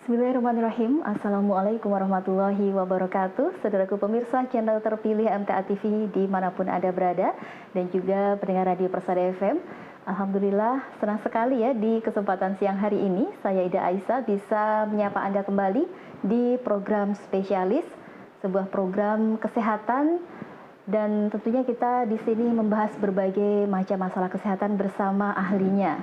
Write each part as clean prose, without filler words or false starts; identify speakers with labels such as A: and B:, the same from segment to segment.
A: Bismillahirrahmanirrahim. Assalamualaikum warahmatullahi wabarakatuh. Saudaraku pemirsa channel terpilih MTA TV dimanapun Anda berada, dan juga pendengar radio Persada FM. Alhamdulillah senang sekali ya di kesempatan siang hari ini saya Ida Aisyah bisa menyapa Anda kembali di program spesialis, sebuah program kesehatan, dan tentunya kita di sini membahas berbagai macam masalah kesehatan bersama ahlinya.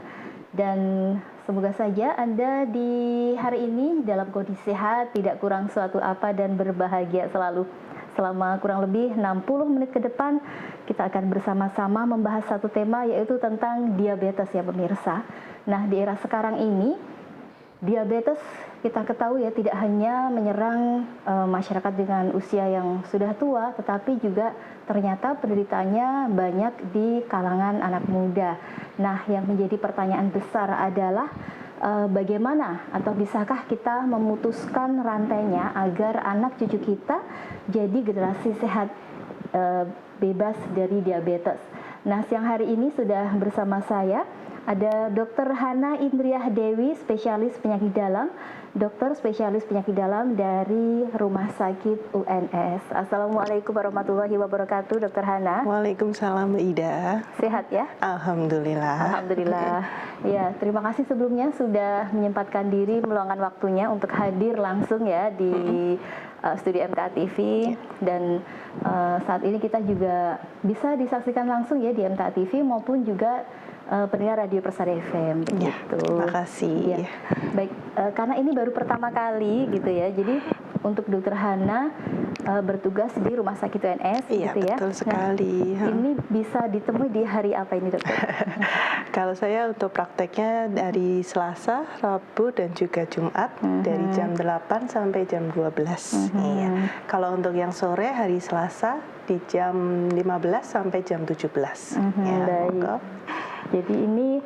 A: Dan semoga saja Anda di hari ini dalam kondisi sehat, tidak kurang suatu apa, dan berbahagia selalu. Selama kurang lebih 60 menit ke depan, kita akan bersama-sama membahas satu tema, yaitu tentang diabetes ya pemirsa. Nah, di era sekarang ini, diabetes kita ketahui ya tidak hanya menyerang masyarakat dengan usia yang sudah tua, tetapi juga ternyata penderitaannya banyak di kalangan anak muda. Nah, yang menjadi pertanyaan besar adalah bagaimana atau bisakah kita memutuskan rantainya agar anak cucu kita jadi generasi sehat bebas dari diabetes. Nah, siang hari ini sudah bersama saya ada Dr. Hana Indriah Dewi, spesialis penyakit dalam, dokter spesialis penyakit dalam dari Rumah Sakit UNS. Assalamualaikum warahmatullahi wabarakatuh, Dr. Hana.
B: Waalaikumsalam, Ida.
A: Sehat ya?
B: Alhamdulillah.
A: Alhamdulillah. Ya, terima kasih sebelumnya sudah menyempatkan diri, meluangkan waktunya untuk hadir langsung ya di studio MTA TV, dan saat ini kita juga bisa disaksikan langsung ya di MTA TV maupun juga pendengar radio Persada FM begitu.
B: Ya, terima kasih.
A: Ya. Baik, karena ini baru pertama kali gitu ya. Jadi untuk Dr. Hana bertugas di Rumah Sakit UNS gitu ya.
B: Betul sekali.
A: Nah, ini bisa ditemui di hari apa ini, Dokter?
B: Kalau saya untuk prakteknya dari Selasa, Rabu, dan juga Jumat dari jam 8 sampai jam 12. Iya. Kalau untuk yang sore hari Selasa di jam 15 sampai jam 17. Ya,
A: baik. Jadi ini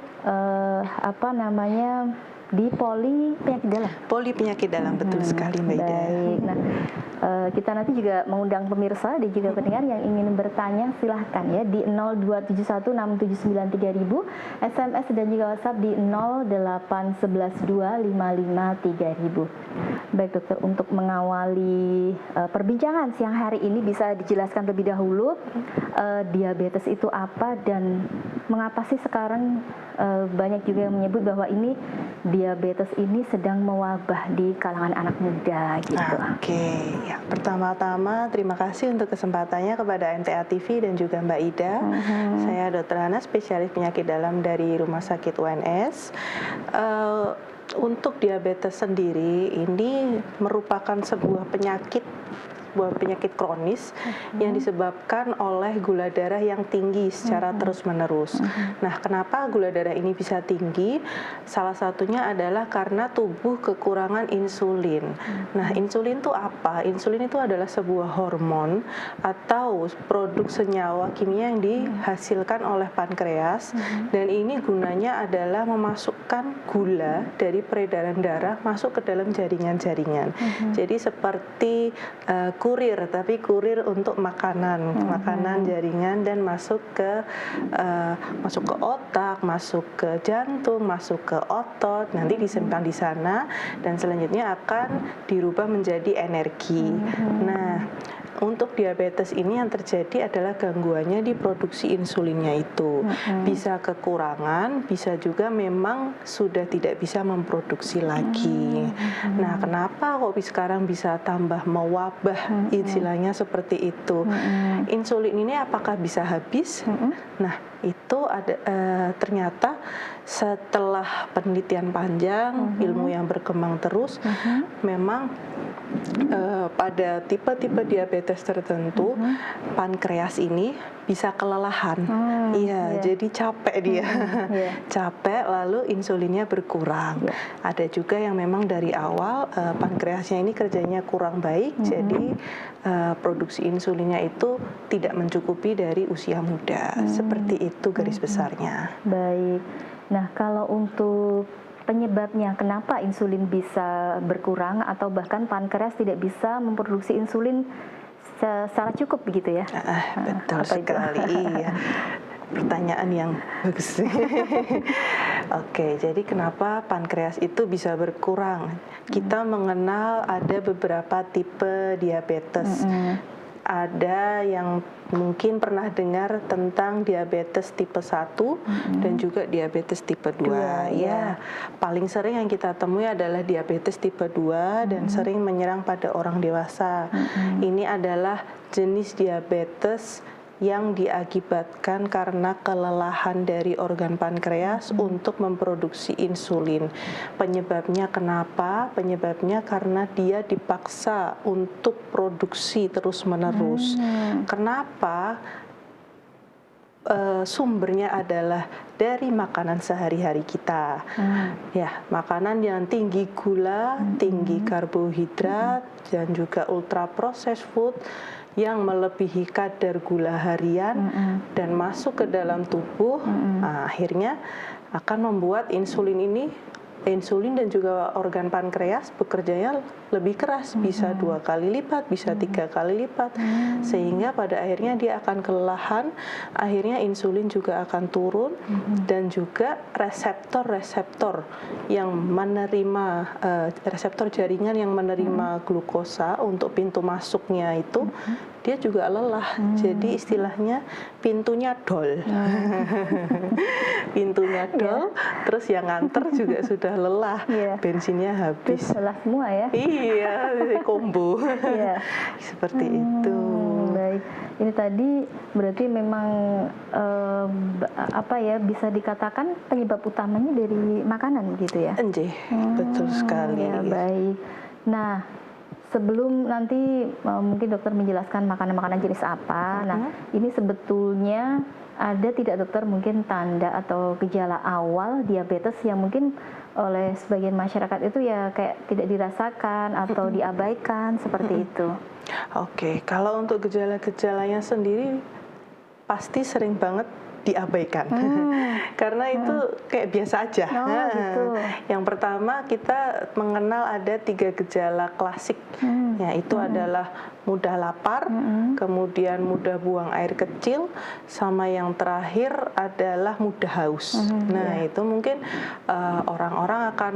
A: di poli penyakit dalam.
B: Poli penyakit dalam, betul sekali, Mbak Ida.
A: Baik. Nah, kita nanti juga mengundang pemirsa dan juga pendengar yang ingin bertanya, silahkan ya di 02716793000, SMS dan juga WhatsApp di 08112553000. Baik dokter, untuk mengawali perbincangan siang hari ini bisa dijelaskan terlebih dahulu diabetes itu apa dan mengapa sih sekarang banyak juga yang menyebut bahwa ini diabetes ini sedang mewabah di kalangan anak muda gitu.
B: Oke, ya, pertama-tama terima kasih untuk kesempatannya kepada MTA TV dan juga Mbak Ida. Saya Dr. Hana, spesialis penyakit dalam dari Rumah Sakit UNS. Untuk diabetes sendiri ini merupakan sebuah penyakit kronis yang disebabkan oleh gula darah yang tinggi secara terus-menerus. Nah, kenapa gula darah ini bisa tinggi? Salah satunya adalah karena tubuh kekurangan insulin. Nah, insulin itu apa? Insulin itu adalah sebuah hormon atau produk senyawa kimia yang dihasilkan oleh pankreas, dan ini gunanya adalah memasukkan gula dari peredaran darah masuk ke dalam jaringan-jaringan. Jadi seperti kurir, tapi kurir untuk makanan jaringan, dan masuk ke otak, masuk ke jantung, masuk ke otot, nanti disimpan di sana dan selanjutnya akan dirubah menjadi energi. Nah, untuk diabetes ini yang terjadi adalah gangguannya di produksi insulinnya itu. Bisa kekurangan, bisa juga memang sudah tidak bisa memproduksi lagi. Nah, kenapa kok sekarang bisa tambah mewabah, istilahnya seperti itu. Insulin ini apakah bisa habis? Nah, itu ada ternyata setelah penelitian panjang, ilmu yang berkembang terus, memang pada tipe-tipe diabetes tertentu pankreas ini bisa kelelahan. Jadi capek dia. Capek, lalu insulinnya berkurang. Ada juga yang memang dari awal pankreasnya ini kerjanya kurang baik, jadi produksi insulinnya itu tidak mencukupi dari usia muda. Seperti itu garis besarnya.
A: Baik. Nah, kalau untuk penyebabnya kenapa insulin bisa berkurang atau bahkan pankreas tidak bisa memproduksi insulin secara cukup begitu ya?
B: Betul sekali. Iya. pertanyaan yang bagus. Oke, jadi kenapa pankreas itu bisa berkurang? Kita mengenal ada beberapa tipe diabetes. Ada yang mungkin pernah dengar tentang diabetes tipe 1 dan juga diabetes tipe 2. Ya, paling sering yang kita temui adalah diabetes tipe 2 dan sering menyerang pada orang dewasa. Ini adalah jenis diabetes yang diakibatkan karena kelelahan dari organ pankreas untuk memproduksi insulin. Penyebabnya kenapa? Penyebabnya karena dia dipaksa untuk produksi terus-menerus. Kenapa? Sumbernya adalah dari makanan sehari-hari kita. Ya, makanan yang tinggi gula, tinggi karbohidrat, dan juga ultra processed food yang melebihi kadar gula harian dan masuk ke dalam tubuh, nah, akhirnya akan membuat insulin dan juga organ pankreas bekerjanya lebih keras, bisa 2 kali lipat, bisa 3 kali lipat, sehingga pada akhirnya dia akan kelelahan, akhirnya insulin juga akan turun, dan juga reseptor-reseptor yang menerima, reseptor jaringan yang menerima glukosa untuk pintu masuknya itu, dia juga lelah. Jadi istilahnya pintunya dol. Pintunya dol, terus yang nganter juga sudah lelah, bensinnya habis.
A: Lelah semua ya?
B: Iya, combo. Seperti itu.
A: Baik, ini tadi berarti memang apa ya, bisa dikatakan penyebab utamanya dari makanan gitu ya?
B: Betul sekali.
A: Ya, baik. Nah, sebelum nanti mungkin dokter menjelaskan makanan-makanan jenis apa, nah ini sebetulnya ada tidak dokter mungkin tanda atau gejala awal diabetes yang mungkin oleh sebagian masyarakat itu ya kayak tidak dirasakan atau diabaikan seperti itu?
B: Oke, kalau untuk gejala-gejalanya sendiri pasti sering banget diabaikan. Karena itu kayak biasa aja.
A: Gitu.
B: Yang pertama kita mengenal ada 3 gejala klasik, yaitu adalah mudah lapar, kemudian mudah buang air kecil, sama yang terakhir adalah mudah haus. Nah, itu mungkin orang-orang akan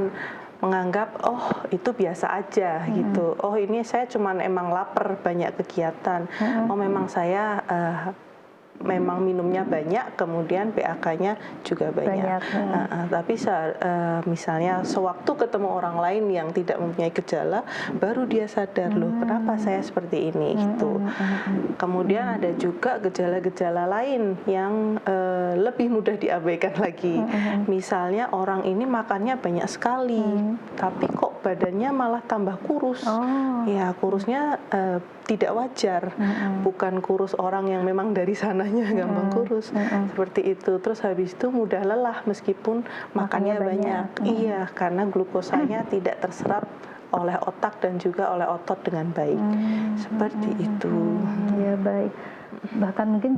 B: menganggap oh itu biasa aja gitu. Oh ini saya cuman emang lapar, banyak kegiatan. Oh memang saya memang minumnya banyak, kemudian PAK-nya juga banyak. Tapi misalnya sewaktu ketemu orang lain yang tidak mempunyai gejala, baru dia sadar loh kenapa saya seperti ini gitu. Kemudian ada juga gejala-gejala lain yang lebih mudah diabaikan lagi. Misalnya orang ini makannya banyak sekali, tapi kok badannya malah tambah kurus. Ya kurusnya tidak wajar, bukan kurus orang yang memang dari sananya gampang kurus, seperti itu. Terus habis itu mudah lelah meskipun makannya banyak. Iya, karena glukosanya tidak terserap oleh otak dan juga oleh otot dengan baik, seperti itu.
A: Ya baik. Bahkan mungkin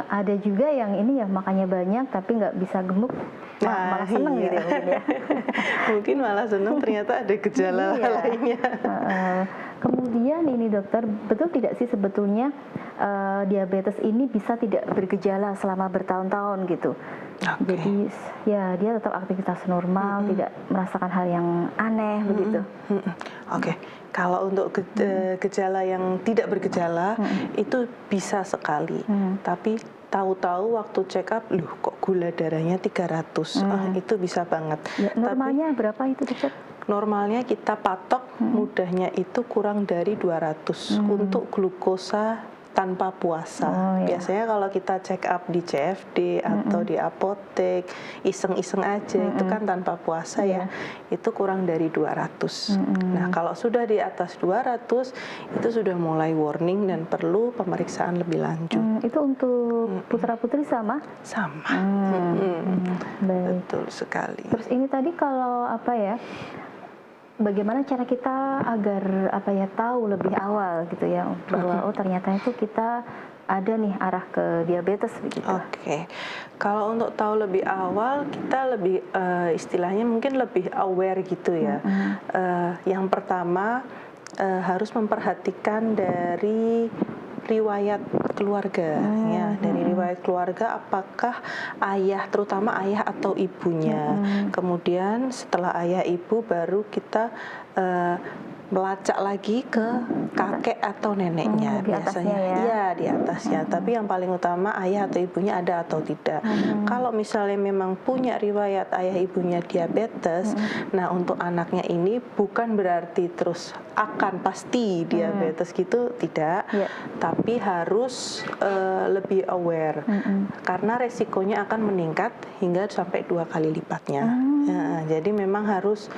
A: ada juga yang ini ya makannya banyak tapi nggak bisa gemuk, malah seneng gitu ya mungkin ya.
B: Mungkin malah seneng ternyata ada gejala lainnya.
A: Kemudian ini dokter, betul tidak sih sebetulnya diabetes ini bisa tidak bergejala selama bertahun-tahun gitu? Jadi ya dia tetap aktivitas normal, tidak merasakan hal yang aneh begitu.
B: Kalau untuk gejala yang tidak bergejala itu bisa sekali, tapi tahu-tahu waktu check up, loh kok gula darahnya 300, itu bisa banget.
A: Ya, normalnya berapa itu dokter?
B: Normalnya kita patok mudahnya itu kurang dari 200 untuk glukosa tanpa puasa. Biasanya kalau kita check up di CFD atau di apotek, iseng-iseng aja itu kan tanpa puasa ya, itu kurang dari 200. Nah kalau sudah di atas 200 itu sudah mulai warning dan perlu pemeriksaan lebih lanjut.
A: Itu untuk putra-putri sama?
B: Sama. Betul sekali.
A: Terus ini tadi kalau apa ya, bagaimana cara kita agar tahu lebih awal gitu ya bahwa oh ternyata itu kita ada nih arah ke diabetes begitu.
B: Kalau untuk tahu lebih awal kita lebih istilahnya mungkin lebih aware gitu ya. Yang pertama harus memperhatikan dari riwayat keluarga, ya, dari riwayat keluarga apakah ayah, terutama ayah atau ibunya. Kemudian setelah ayah ibu baru kita melacak lagi ke kakek atau neneknya
A: di
B: biasanya.
A: atasnya ya.
B: Iya, di atasnya. Tapi yang paling utama ayah atau ibunya ada atau tidak. Kalau misalnya memang punya riwayat ayah ibunya diabetes, nah untuk anaknya ini bukan berarti terus akan pasti diabetes gitu, tidak. Tapi harus lebih aware karena resikonya akan meningkat hingga sampai 2 kali lipatnya. Ya, jadi memang harus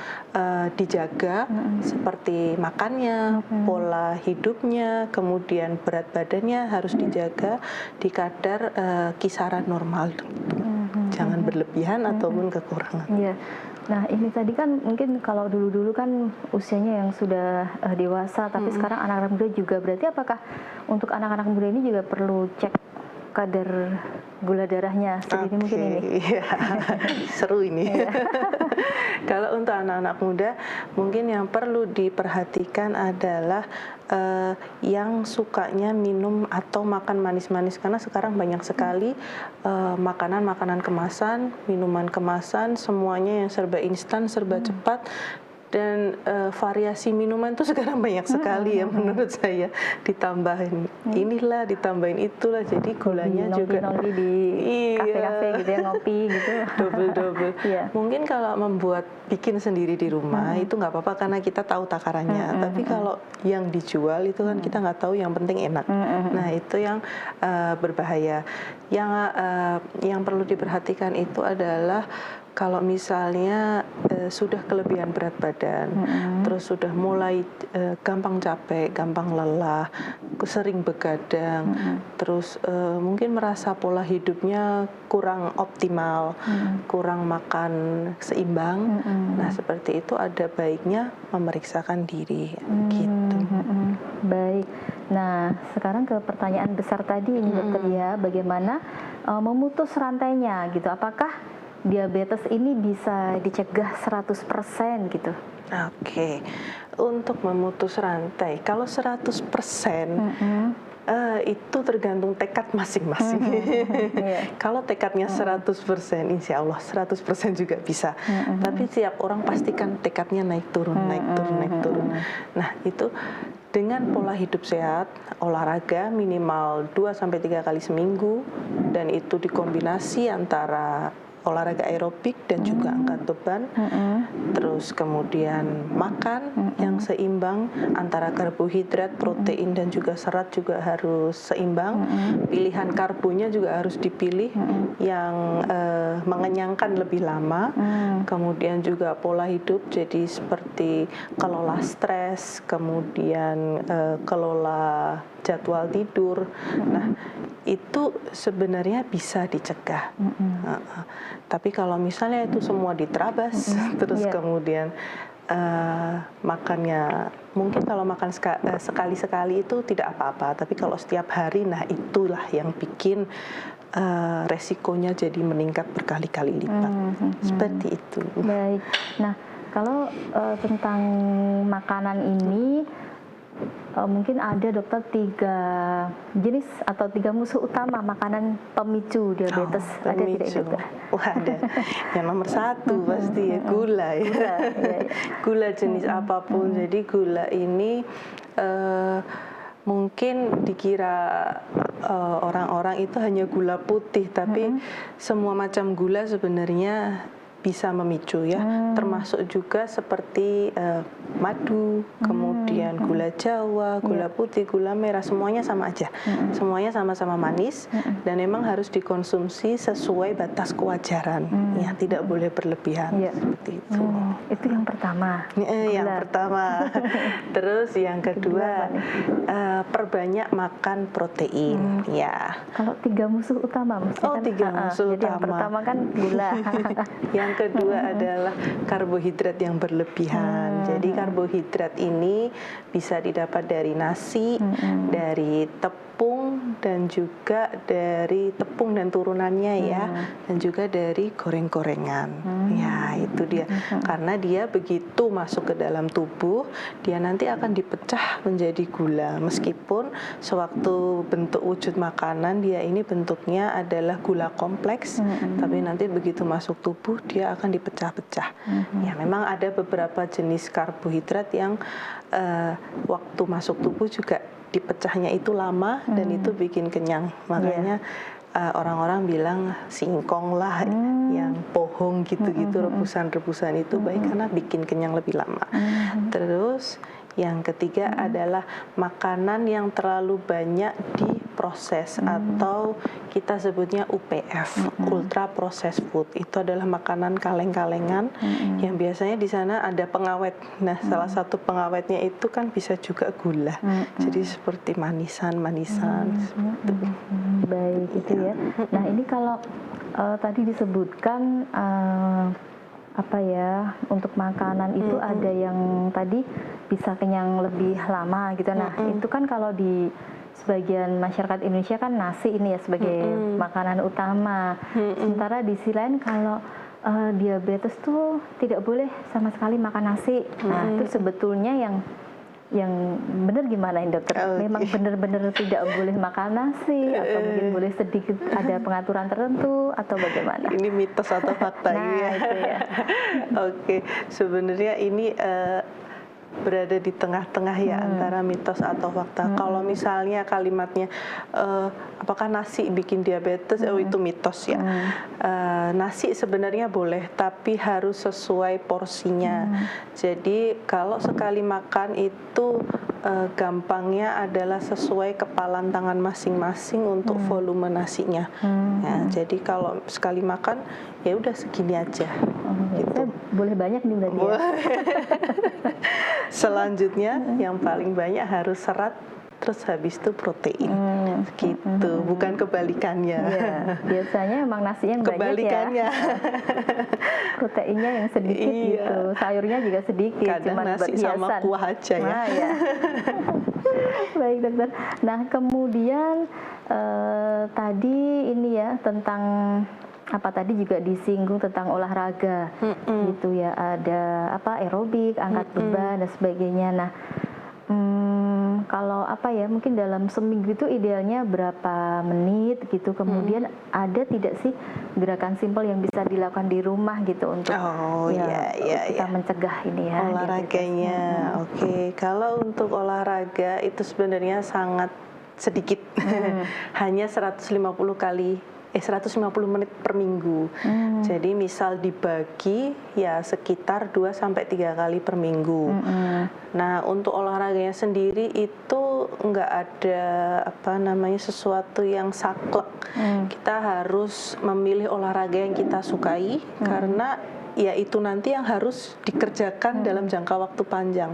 B: dijaga seperti makannya, pola hidupnya, kemudian berat badannya harus dijaga di kadar kisaran normal. Jangan berlebihan ataupun kekurangan.
A: Iya. Nah ini tadi kan mungkin kalau dulu-dulu kan usianya yang sudah dewasa, tapi sekarang anak-anak muda juga, berarti apakah untuk anak-anak muda ini juga perlu cek kadar gula darahnya sedini mungkin ini?
B: Iya. Seru ini. Kalau untuk anak-anak muda, mungkin yang perlu diperhatikan adalah yang sukanya minum atau makan manis-manis, karena sekarang banyak sekali makanan-makanan kemasan, minuman kemasan, semuanya yang serba instan, serba cepat. Dan variasi minuman itu sekarang banyak sekali ya menurut saya, ditambahin inilah, ditambahin itulah, jadi gulanya juga
A: nongki di kafe-kafe gitu ya, ngopi gitu.
B: Double. Mungkin kalau bikin sendiri di rumah itu nggak apa-apa karena kita tahu takarannya. Tapi kalau yang dijual itu kan kita nggak tahu, yang penting enak. Nah itu yang berbahaya. Yang perlu diperhatikan itu adalah kalau misalnya sudah kelebihan berat badan, terus sudah mulai gampang capek, gampang lelah, sering begadang, terus mungkin merasa pola hidupnya kurang optimal, kurang makan seimbang. Nah seperti itu ada baiknya memeriksakan diri, gitu.
A: Baik. Nah sekarang ke pertanyaan besar tadi ini dokter ya, bagaimana memutus rantainya gitu? Apakah diabetes ini bisa dicegah 100% gitu?
B: Oke. Untuk memutus rantai, kalau 100% itu tergantung tekad masing-masing. Kalau tekadnya 100%, insya Allah 100% juga bisa. Tapi tiap orang pastikan tekadnya naik turun. Nah itu dengan pola hidup sehat, olahraga minimal 2-3 kali seminggu, dan itu dikombinasi antara olahraga aerobik dan juga angkat beban, terus kemudian makan yang seimbang antara karbohidrat, protein dan juga serat juga harus seimbang. Pilihan karbonya juga harus dipilih yang mengenyangkan lebih lama. Kemudian juga pola hidup, jadi seperti kelola stres, kemudian kelola jadwal tidur. Nah itu sebenarnya bisa dicegah. Tapi kalau misalnya itu semua diterabas, terus kemudian makannya mungkin kalau makan sekali-sekali itu tidak apa-apa, tapi kalau setiap hari, nah itulah yang bikin resikonya jadi meningkat berkali-kali lipat. Seperti itu.
A: Baik. Nah kalau tentang makanan ini, mungkin ada dokter 3 jenis atau 3 musuh utama makanan pemicu diabetes. Ada tidak dokter?
B: Wah ada. Yang nomor 1 pasti ya gula ya. Gula jenis apapun. Jadi gula ini mungkin dikira orang-orang itu hanya gula putih, tapi semua macam gula sebenarnya bisa memicu ya, termasuk juga seperti madu, kemudian gula Jawa, gula putih, gula merah, semuanya sama aja, semuanya sama-sama manis, dan memang harus dikonsumsi sesuai batas kewajaran, ya tidak boleh berlebihan, seperti itu.
A: Itu yang pertama.
B: Yang pertama. Terus yang kedua, perbanyak makan protein, ya.
A: Kalau 3 musuh utama,
B: kan? 3 musuh
A: jadi
B: utama.
A: Yang pertama kan gula.
B: Yang kedua adalah karbohidrat yang berlebihan, Jadi karbohidrat ini bisa didapat dari nasi, dari tepung, dan juga dari tepung dan turunannya ya, dan juga dari goreng-gorengan. Ya, itu dia. Karena dia begitu masuk ke dalam tubuh, dia nanti akan dipecah menjadi gula. Meskipun sewaktu bentuk wujud makanan dia ini bentuknya adalah gula kompleks, tapi nanti begitu masuk tubuh dia akan dipecah-pecah. Ya, memang ada beberapa jenis karbohidrat yang waktu masuk tubuh juga dipecahnya itu lama dan itu bikin kenyang. Makanya orang-orang bilang singkong lah, yang pohong gitu-gitu, rebusan-rebusan itu baik karena bikin kenyang lebih lama. Terus yang ketiga adalah makanan yang terlalu banyak diproses atau kita sebutnya UPF, ultra processed food. Itu adalah makanan kaleng-kalengan yang biasanya di sana ada pengawet. Nah, salah satu pengawetnya itu kan bisa juga gula. Jadi seperti manisan-manisan.
A: Baik, itu ya. Nah, ini kalau tadi disebutkan apa ya, untuk makanan itu ada yang tadi bisa kenyang lebih lama gitu. Nah, itu kan kalau di sebagian masyarakat Indonesia kan nasi ini ya sebagai makanan utama. Sementara di sisi lain kalau diabetes tuh tidak boleh sama sekali makan nasi. Nah, itu sebetulnya yang benar gimana ini dokter? Memang benar-benar tidak boleh makan nasi atau mungkin boleh sedikit ada pengaturan tertentu atau bagaimana?
B: Ini mitos atau fakta ya?
A: Itu ya.
B: Oke, sebenarnya ini berada di tengah-tengah ya antara mitos atau fakta. Kalau misalnya kalimatnya apakah nasi bikin diabetes, itu mitos ya. Nasi sebenarnya boleh, tapi harus sesuai porsinya. Jadi kalau sekali makan itu gampangnya adalah sesuai kepalan tangan masing-masing untuk volume nasinya. Ya, jadi kalau sekali makan ya udah segini aja. Gitu.
A: Boleh banyak nih berarti ya.
B: Selanjutnya yang paling banyak harus serat, terus habis itu protein. Gitu, bukan kebalikannya.
A: Ya, biasanya emang nasinya yang
B: kebalikannya.
A: Banyak ya. Proteinnya yang sedikit gitu, sayurnya juga sedikit.
B: Kadang
A: cuman
B: nasi sama kuah aja ya.
A: Nah, ya. Baik dokter. Nah, kemudian tadi ini ya tentang apa tadi juga disinggung tentang olahraga gitu ya, ada apa aerobik, angkat beban dan sebagainya. Nah, kalau apa ya mungkin dalam seminggu itu idealnya berapa menit gitu, kemudian ada tidak sih gerakan simpel yang bisa dilakukan di rumah gitu untuk kita mencegah ini ya
B: olahraganya. Oke, kalau untuk olahraga itu sebenarnya sangat sedikit, hanya 150 menit per minggu. Jadi misal dibagi ya sekitar 2 sampai 3 kali per minggu. Nah, untuk olahraganya sendiri itu nggak ada sesuatu yang saklek. Kita harus memilih olahraga yang kita sukai karena ya itu nanti yang harus dikerjakan dalam jangka waktu panjang.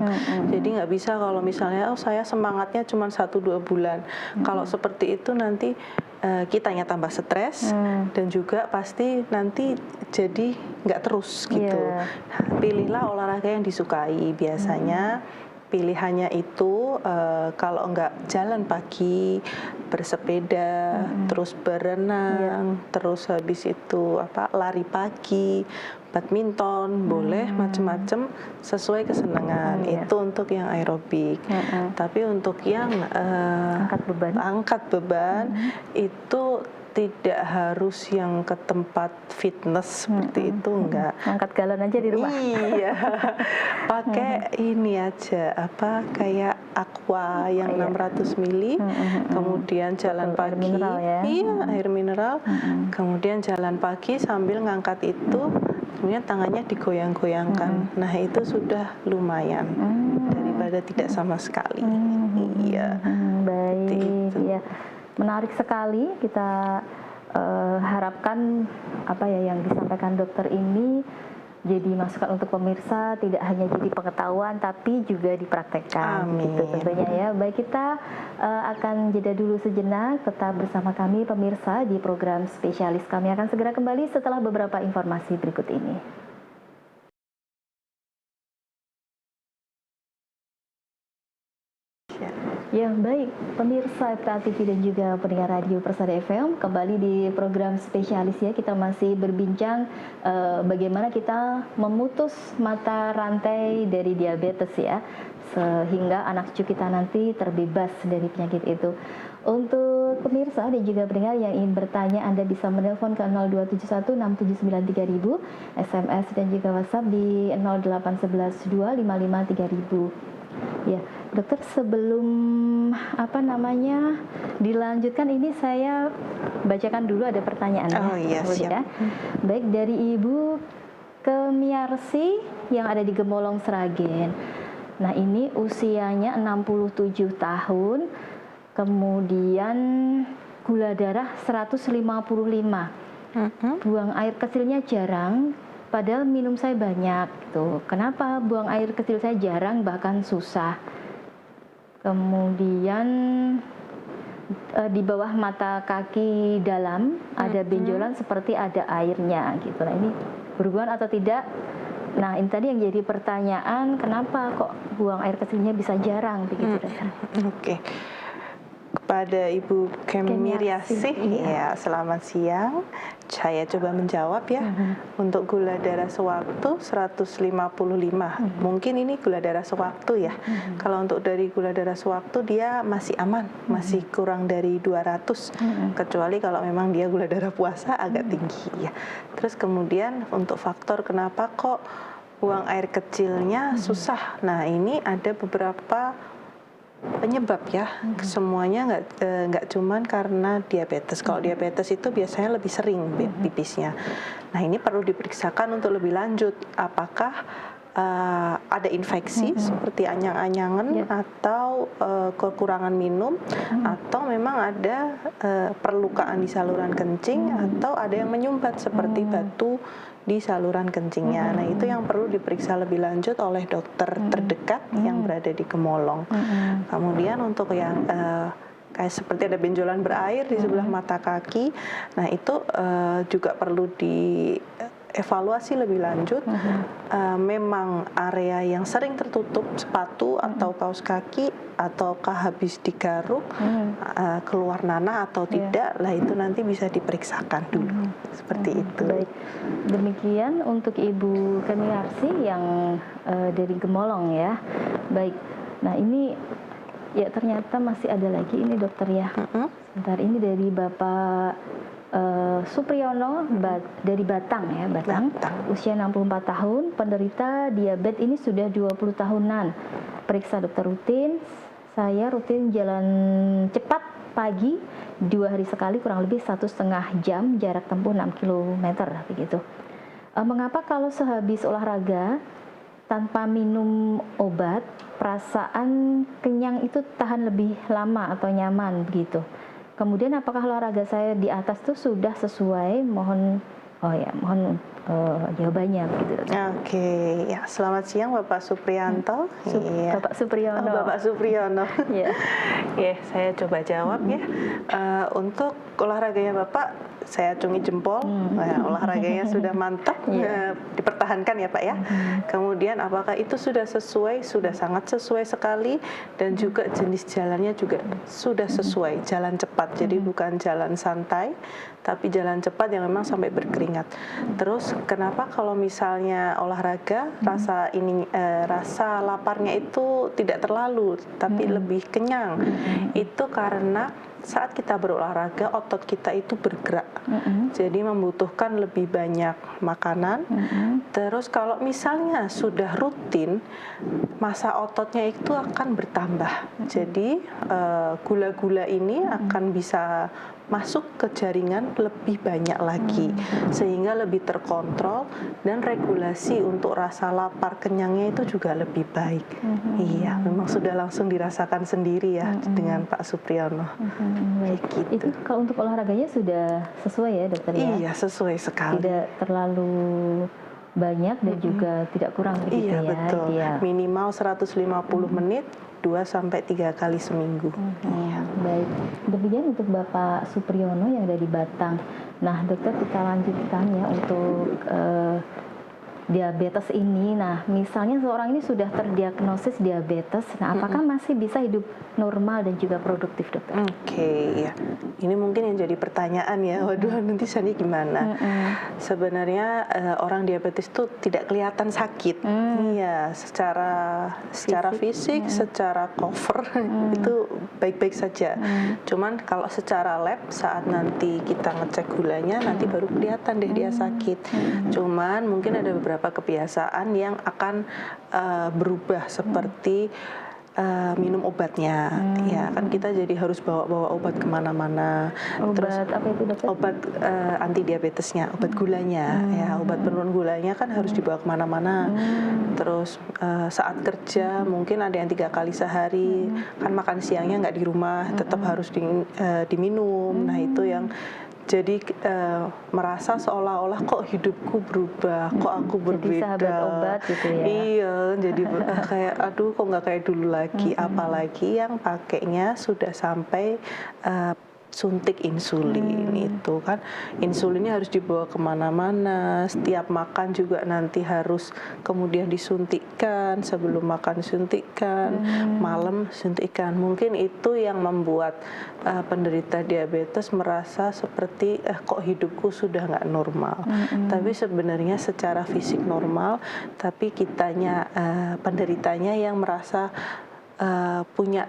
B: Jadi nggak bisa kalau misalnya saya semangatnya cuma 1-2 bulan. Kalau seperti itu nanti kitanya tambah stres dan juga pasti nanti jadi nggak terus gitu. Pilihlah olahraga yang disukai. Biasanya pilihannya itu kalau nggak jalan pagi, bersepeda, terus berenang, terus habis itu lari pagi, badminton, boleh macam-macam sesuai kesenangan. Itu untuk yang aerobik. Tapi untuk yang angkat beban itu tidak harus yang ke tempat fitness seperti itu, enggak.
A: Angkat galon aja di rumah.
B: Iya. Pakai ini aja kayak aqua yang 600 ml, kemudian jalan pagi.
A: Air mineral ya.
B: Iya, air mineral. Kemudian jalan pagi sambil ngangkat itu, kemudian tangannya digoyang-goyangkan. Nah, itu sudah lumayan daripada tidak sama sekali. Iya.
A: Baik, ya. Menarik sekali, kita harapkan apa ya yang disampaikan dokter ini jadi masukan untuk pemirsa, tidak hanya jadi pengetahuan tapi juga dipraktekkan.
B: Amin.
A: Gitu tentunya ya. Baik, kita akan jeda dulu sejenak, tetap bersama kami pemirsa di program spesialis. Kami akan segera kembali setelah beberapa informasi berikut ini. Ya, baik pemirsa FTA TV dan juga pendengar radio Persada FM, kembali di program spesialis ya. Kita masih berbincang bagaimana kita memutus mata rantai dari diabetes ya, sehingga anak cucu kita nanti terbebas dari penyakit itu. Untuk pemirsa dan juga pendengar yang ingin bertanya, Anda bisa menelpon ke 0271 679 3000, SMS dan juga WhatsApp di 0811 255 3000. Ya, dokter, sebelum dilanjutkan ini saya bacakan dulu ada pertanyaannya.
B: Oh iya, siap.
A: Ya. Baik, dari Ibu Kemiarsi yang ada di Gemolong, Sragen. Nah, ini usianya 67 tahun, kemudian gula darah 155. Buang air kecilnya jarang, padahal minum saya banyak gitu. Kenapa buang air kecil saya jarang bahkan susah? Kemudian di bawah mata kaki dalam ada benjolan seperti ada airnya gitu. Nah, ini berhubungan atau tidak? Nah, ini tadi yang jadi pertanyaan, kenapa kok buang air kecilnya bisa jarang begitu, dokter?
B: Oke. Kepada Ibu Kemiarsi, ya, selamat siang. Saya coba menjawab ya. Untuk gula darah sewaktu 155. Mungkin ini gula darah sewaktu ya. Kalau untuk dari gula darah sewaktu dia masih aman, masih kurang dari 200. Kecuali kalau memang dia gula darah puasa agak tinggi ya. Terus kemudian untuk faktor kenapa kok buang air kecilnya susah. Nah, ini ada beberapa penyebab ya. Semuanya nggak cuman karena diabetes. Kalau diabetes itu biasanya lebih sering pipisnya. Nah, ini perlu diperiksakan untuk lebih lanjut. Apakah ada infeksi seperti anyang-anyangan atau kekurangan minum, atau memang ada perlukaan di saluran kencing, atau ada yang menyumbat seperti batu di saluran kencingnya. Nah, itu yang perlu diperiksa lebih lanjut oleh dokter terdekat yang berada di Gemolong. Kemudian untuk yang kayak seperti ada benjolan berair di sebelah mata kaki, nah itu juga perlu dievaluasi lebih lanjut. Memang area yang sering tertutup sepatu atau kaos kaki, ataukah habis digaruk keluar nanah atau tidak, lah itu nanti bisa diperiksakan dulu. Seperti itu.
A: Baik, demikian untuk Ibu Kemiarsi yang dari Gemolong ya. Baik, nah ini ya ternyata masih ada lagi ini dokter ya. Sebentar, ini dari Bapak Supriyono dari Batang ya, Batang. Usia 64 tahun, penderita diabetes ini sudah 20 tahunan. Periksa dokter rutin, saya rutin jalan cepat pagi 2 hari sekali kurang lebih 1,5 jam, jarak tempuh 6 km begitu. Mengapa kalau sehabis olahraga tanpa minum obat, perasaan kenyang itu tahan lebih lama atau nyaman begitu? Kemudian apakah olahraga saya di atas itu sudah sesuai? Mohon jawabannya begitu.
B: Oke, ya, selamat siang Bapak Supriyanto.
A: Bapak Supriyono.
B: Bapak Supriyono.
A: Ya,
B: saya coba jawab ya. Untuk olahraganya Bapak, saya acungi jempol. Nah, olahraganya sudah mantap, dipertahankan ya Pak ya. Kemudian apakah itu sudah sesuai? Sudah sangat sesuai sekali, dan juga jenis jalannya juga sudah sesuai, jalan cepat. Jadi bukan jalan santai, tapi jalan cepat yang memang sampai berkeringat. Terus kenapa kalau misalnya olahraga rasa laparnya itu tidak terlalu, tapi lebih kenyang? Itu karena saat kita berolahraga otot kita itu bergerak, jadi membutuhkan lebih banyak makanan. Terus kalau misalnya sudah rutin, massa ototnya itu akan bertambah. Jadi gula-gula ini akan bisa masuk ke jaringan lebih banyak lagi, sehingga lebih terkontrol, dan regulasi untuk rasa lapar kenyangnya itu juga lebih baik. Iya, memang sudah langsung dirasakan sendiri ya dengan Pak Supriyono.
A: Gitu. Itu kalau untuk olahraganya sudah sesuai ya dokter ya?
B: Iya, sesuai sekali.
A: Tidak terlalu banyak dan juga tidak kurang begitu ya?
B: Iya, betul. Minimal 150 menit, 2-3 kali seminggu.
A: Baik, demikian untuk Bapak Supriyono yang ada di Batang. Nah dokter, kita lanjutkan ya untuk diabetes ini. Nah, misalnya seorang ini sudah terdiagnosis diabetes, nah apakah masih bisa hidup normal dan juga produktif, dokter?
B: Oke, ya. Ini mungkin yang jadi pertanyaan ya. Waduh, nanti Sani gimana? Sebenarnya orang diabetes itu tidak kelihatan sakit. Iya, secara fisik, secara cover itu baik-baik saja. Cuman kalau secara lab saat nanti kita ngecek gulanya, nanti baru kelihatan deh dia sakit. Cuman mungkin ada beberapa kebiasaan yang akan berubah seperti minum obatnya, ya kan kita jadi harus bawa obat kemana-mana. Terus
A: Obat apa itu, dokter?
B: obat anti diabetesnya, obat gulanya, ya obat penurun gulanya kan harus dibawa kemana-mana. Terus saat kerja mungkin ada yang 3 kali sehari, kan makan siangnya nggak di rumah, tetap harus diminum. Nah itu yang jadi merasa seolah-olah kok hidupku berubah, kok aku berbeda.
A: Jadi sahabat obat gitu ya?
B: Iya, jadi kayak aduh kok nggak kayak dulu lagi. Apalagi yang pakainya sudah sampai suntik insulin itu kan, insulinnya harus dibawa kemana-mana, setiap makan juga nanti harus kemudian disuntikkan, sebelum makan disuntikkan, malam suntikkan. Mungkin itu yang membuat penderita diabetes merasa seperti kok hidupku sudah nggak normal. Tapi sebenarnya secara fisik normal, tapi kitanya penderitanya yang merasa punya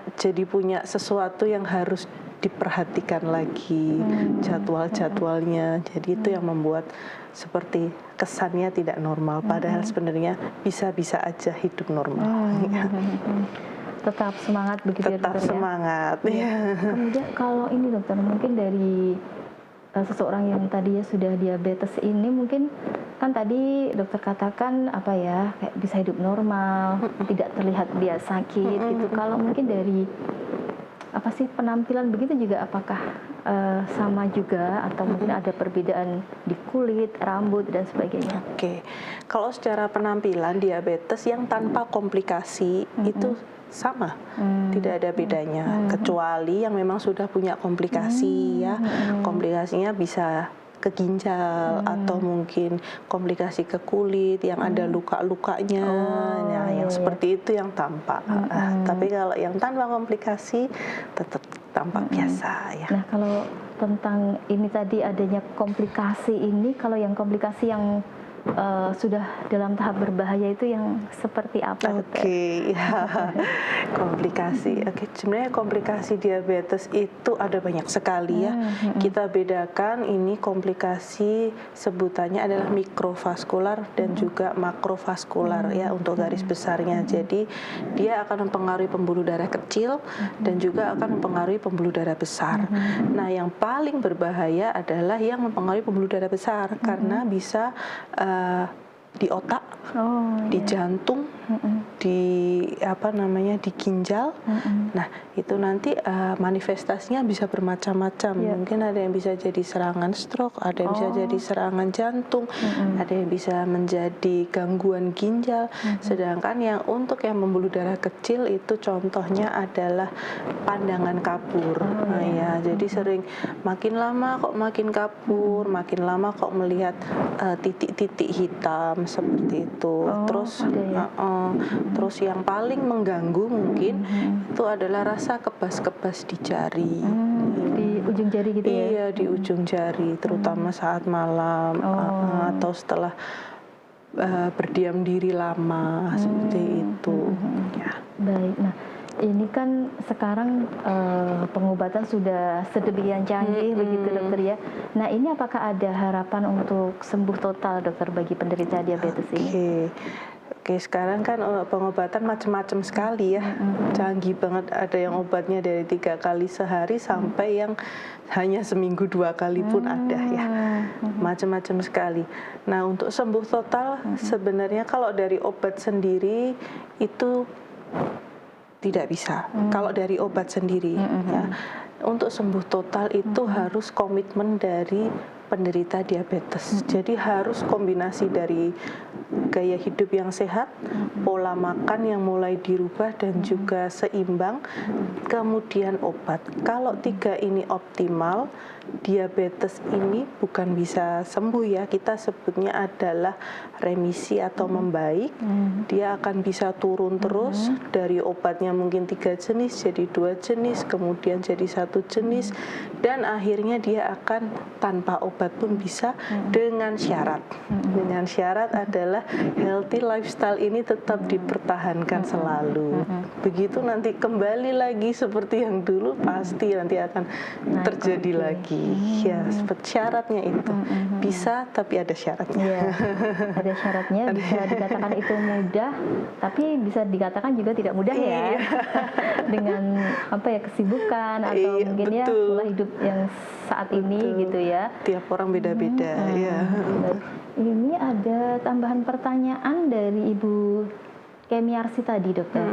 B: sesuatu yang harus diperhatikan lagi, jadwalnya. Jadi itu yang membuat seperti kesannya tidak normal, padahal sebenarnya bisa-bisa aja hidup normal.
A: Tetap semangat begitu ya,
B: Tetap
A: dokter,
B: semangat.
A: Ya. Kemudian kalau ini, dokter, mungkin dari seseorang yang tadinya sudah diabetes ini, mungkin kan tadi dokter katakan apa ya, kayak bisa hidup normal, tidak terlihat dia sakit gitu. Kalau mungkin dari apa sih penampilan begitu juga, apakah sama juga atau mungkin ada perbedaan di kulit, rambut dan sebagainya?
B: Oke, kalau secara penampilan diabetes yang tanpa komplikasi itu sama, tidak ada bedanya, kecuali yang memang sudah punya komplikasi ya, komplikasinya bisa ke ginjal atau mungkin komplikasi ke kulit yang ada luka-lukanya, nah yang seperti itu yang tampak. Tapi kalau yang tanpa komplikasi tetap tampak biasa ya.
A: Nah, kalau tentang ini tadi adanya komplikasi ini, kalau yang komplikasi yang sudah dalam tahap berbahaya itu yang seperti apa, dokter?
B: Oke, ya. Komplikasi. Oke, sebenarnya komplikasi diabetes itu ada banyak sekali ya. Kita bedakan ini komplikasi sebutannya adalah mikrovaskular dan juga makrovaskular ya untuk garis besarnya. Jadi dia akan mempengaruhi pembuluh darah kecil dan juga akan mempengaruhi pembuluh darah besar. Nah, yang paling berbahaya adalah yang mempengaruhi pembuluh darah besar karena bisa di otak, di jantung, di di ginjal. Nah, itu nanti manifestasinya bisa bermacam-macam. Mungkin ada yang bisa jadi serangan stroke, ada yang bisa jadi serangan jantung, ada yang bisa menjadi gangguan ginjal. Sedangkan yang untuk yang pembuluh darah kecil itu contohnya adalah pandangan kabur. Nah, ya, jadi sering makin lama kok makin kabur, makin lama kok melihat titik-titik hitam seperti itu. Terus yang paling mengganggu mungkin itu adalah rasa kebas-kebas di jari.
A: Di ujung jari gitu ya?
B: Iya, di ujung jari, terutama saat malam atau setelah berdiam diri lama seperti itu. Ya.
A: Baik. Nah, ini kan sekarang pengobatan sudah sedemikian canggih begitu, dokter ya. Nah, ini apakah ada harapan untuk sembuh total, dokter, bagi penderita diabetes ini?
B: Oke, sekarang kan pengobatan macam-macam sekali ya, canggih banget. Ada yang obatnya dari 3 kali sehari sampai yang hanya seminggu 2 kali pun ada ya, macam-macam sekali. Nah, untuk sembuh total sebenarnya kalau dari obat sendiri itu tidak bisa. Kalau dari obat sendiri, ya, untuk sembuh total itu harus komitmen dari penderita diabetes. Jadi harus kombinasi dari gaya hidup yang sehat, pola makan yang mulai dirubah dan juga seimbang, kemudian obat. Kalau 3 ini optimal, diabetes ini bukan bisa sembuh ya, kita sebutnya adalah remisi atau membaik. Dia akan bisa turun terus dari obatnya mungkin 3 jenis jadi 2 jenis, kemudian jadi 1 jenis, dan akhirnya dia akan tanpa obat pun bisa dengan syarat. Dengan syarat adalah healthy lifestyle ini tetap dipertahankan selalu. Begitu nanti kembali lagi seperti yang dulu, pasti nanti akan terjadi lagi. Ya, seperti syaratnya itu. Bisa, tapi ada syaratnya.
A: Ya, ada syaratnya, bisa dikatakan itu mudah, tapi bisa dikatakan juga tidak mudah ya. Dengan apa ya, kesibukan atau mungkin ya pola hidup yang saat ini gitu ya.
B: Tiap orang beda-beda ya.
A: Ini ada tambahan pertanyaan dari Ibu Kemiarsi tadi, dokter.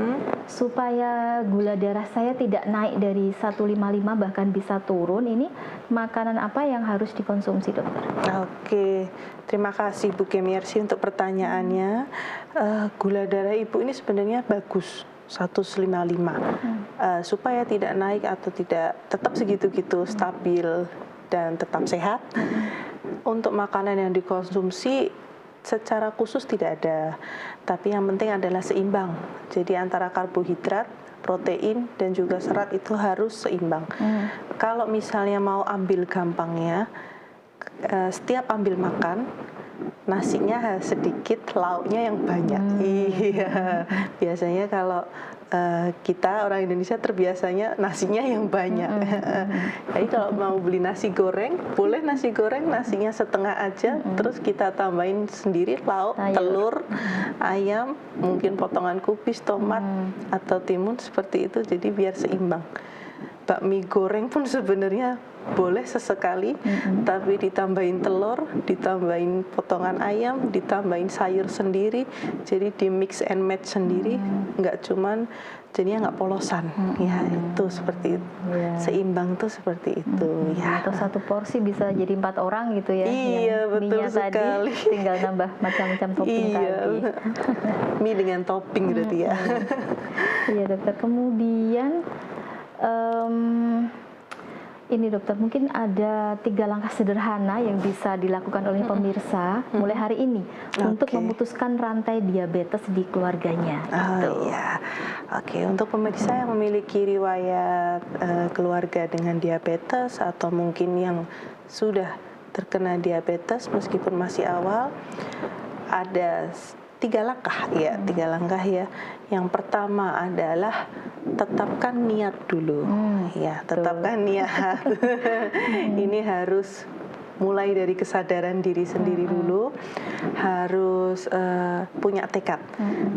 A: Supaya gula darah saya tidak naik dari 155 bahkan bisa turun, ini makanan apa yang harus dikonsumsi, dokter?
B: Oke, terima kasih Bu Kemiarsi untuk pertanyaannya. Gula darah Ibu ini sebenarnya bagus, 155. Supaya tidak naik atau tidak, tetap segitu-gitu, stabil dan tetap sehat. Untuk makanan yang dikonsumsi secara khusus tidak ada, tapi yang penting adalah seimbang. Jadi antara karbohidrat, protein, dan juga serat itu harus seimbang. Kalau misalnya mau ambil gampangnya, setiap ambil makan, nasinya sedikit, lauknya yang banyak. Iya, biasanya kalau kita orang Indonesia terbiasanya nasinya yang banyak. Jadi kalau mau beli nasi goreng, boleh nasi goreng nasinya setengah aja, terus kita tambahin sendiri lauk, telur, ayam, mungkin potongan kubis, tomat atau timun seperti itu. Jadi biar seimbang. Bakmi goreng pun sebenarnya boleh sesekali, tapi ditambahin telur, ditambahin potongan ayam, ditambahin sayur sendiri, jadi di mix and match sendiri, nggak cuman jadinya nggak polosan. Ya itu seperti itu. Seimbang tuh seperti itu. Ya.
A: Atau satu porsi bisa jadi 4 orang gitu ya.
B: Iya, betul sekali.
A: Tadi, tinggal nambah macam-macam topping tadi.
B: Mie dengan topping berarti ya.
A: Iya, dokter. Kemudian ini, dokter, mungkin ada 3 langkah sederhana yang bisa dilakukan oleh pemirsa mulai hari ini untuk memutuskan rantai diabetes di keluarganya.
B: Iya. Oke, untuk pemirsa yang memiliki riwayat keluarga dengan diabetes atau mungkin yang sudah terkena diabetes meskipun masih awal, ada 3 langkah ya, 3 langkah ya. Yang pertama adalah tetapkan niat dulu. Ya, tetapkan niat. Ini harus mulai dari kesadaran diri sendiri dulu, harus punya tekad.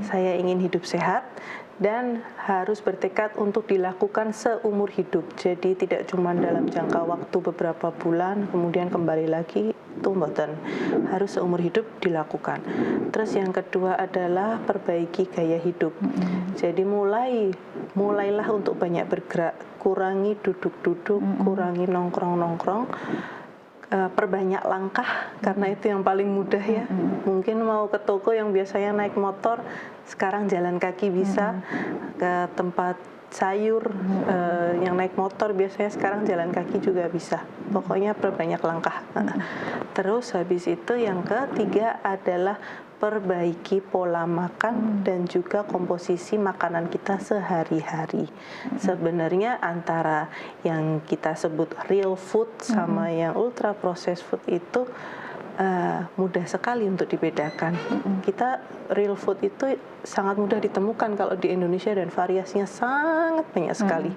B: Saya ingin hidup sehat dan harus bertekad untuk dilakukan seumur hidup. Jadi tidak cuma dalam jangka waktu beberapa bulan kemudian kembali lagi, itu mboten. Harus seumur hidup dilakukan. Terus yang kedua adalah perbaiki gaya hidup. Jadi mulailah untuk banyak bergerak, kurangi duduk-duduk, kurangi nongkrong-nongkrong. Perbanyak langkah karena itu yang paling mudah ya. Mungkin mau ke toko yang biasanya naik motor, sekarang jalan kaki bisa. Ke tempat sayur yang naik motor biasanya sekarang jalan kaki juga bisa. Pokoknya perbanyak langkah. Terus habis itu yang ketiga adalah perbaiki pola makan dan juga komposisi makanan kita sehari-hari. Sebenarnya antara yang kita sebut real food sama yang ultra processed food itu mudah sekali untuk dibedakan. Kita real food itu sangat mudah ditemukan kalau di Indonesia dan variasinya sangat banyak sekali.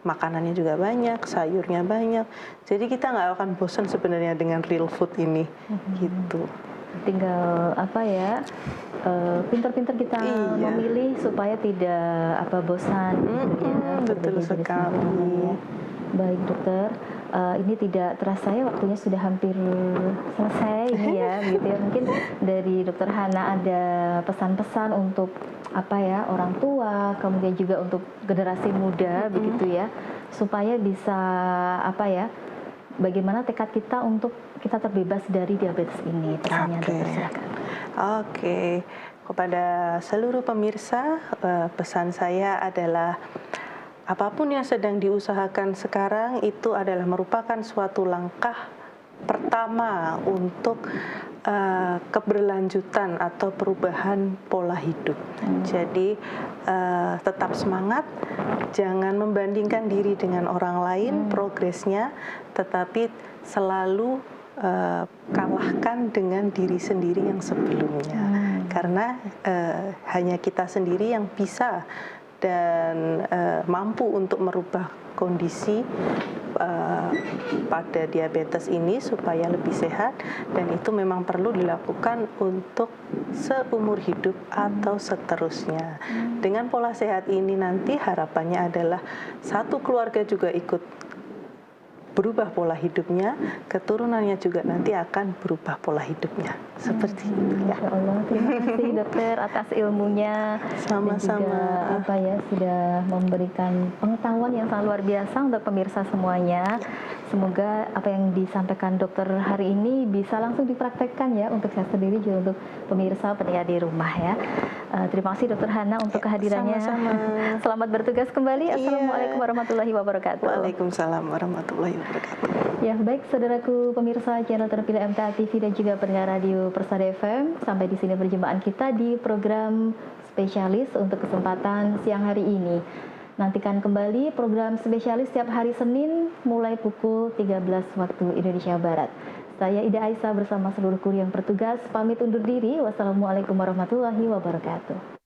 B: Makanannya juga banyak, sayurnya banyak. Jadi kita nggak akan bosan sebenarnya dengan real food ini, gitu.
A: Tinggal apa ya, pintar-pintar kita memilih supaya tidak bosan.
B: Betul sekali.
A: Baik, dokter. Ini tidak terasa ya waktunya sudah hampir selesai ini ya, gitu ya. Mungkin dari Dokter Hana ada pesan-pesan untuk orang tua, kemudian juga untuk generasi muda begitu ya, supaya bisa bagaimana tekad kita untuk kita terbebas dari diabetes ini. Pesannya dokter, silakan.
B: Kepada seluruh pemirsa, pesan saya adalah apapun yang sedang diusahakan sekarang itu adalah merupakan suatu langkah pertama untuk keberlanjutan atau perubahan pola hidup. Jadi tetap semangat, jangan membandingkan diri dengan orang lain progresnya, tetapi selalu kalahkan dengan diri sendiri yang sebelumnya. Karena hanya kita sendiri yang bisa dan mampu untuk merubah kondisi pada diabetes ini supaya lebih sehat, dan itu memang perlu dilakukan untuk seumur hidup atau seterusnya. Dengan pola sehat ini nanti harapannya adalah satu keluarga juga ikut berubah pola hidupnya, keturunannya juga nanti akan berubah pola hidupnya. Seperti itu ya.
A: Masya Allah, terima kasih dokter atas ilmunya.
B: Sama-sama.
A: Dan juga sudah memberikan pengetahuan yang sangat luar biasa untuk pemirsa semuanya. Semoga apa yang disampaikan dokter hari ini bisa langsung dipraktekkan ya untuk saya sendiri juga untuk pemirsa pendengar di rumah ya. Terima kasih dokter Hana untuk kehadirannya.
B: Sama-sama.
A: Selamat bertugas kembali. Assalamualaikum warahmatullahi wabarakatuh.
B: Waalaikumsalam warahmatullahi wabarakatuh.
A: Ya baik, saudaraku pemirsa channel terpilih MTA TV dan juga pendengar radio Persada FM, sampai di sini perjumpaan kita di program spesialis untuk kesempatan siang hari ini. Nantikan kembali program spesialis setiap hari Senin mulai pukul 13 waktu Indonesia Barat. Saya Ida Aisyah bersama seluruh kru yang bertugas pamit undur diri. Wassalamualaikum warahmatullahi wabarakatuh.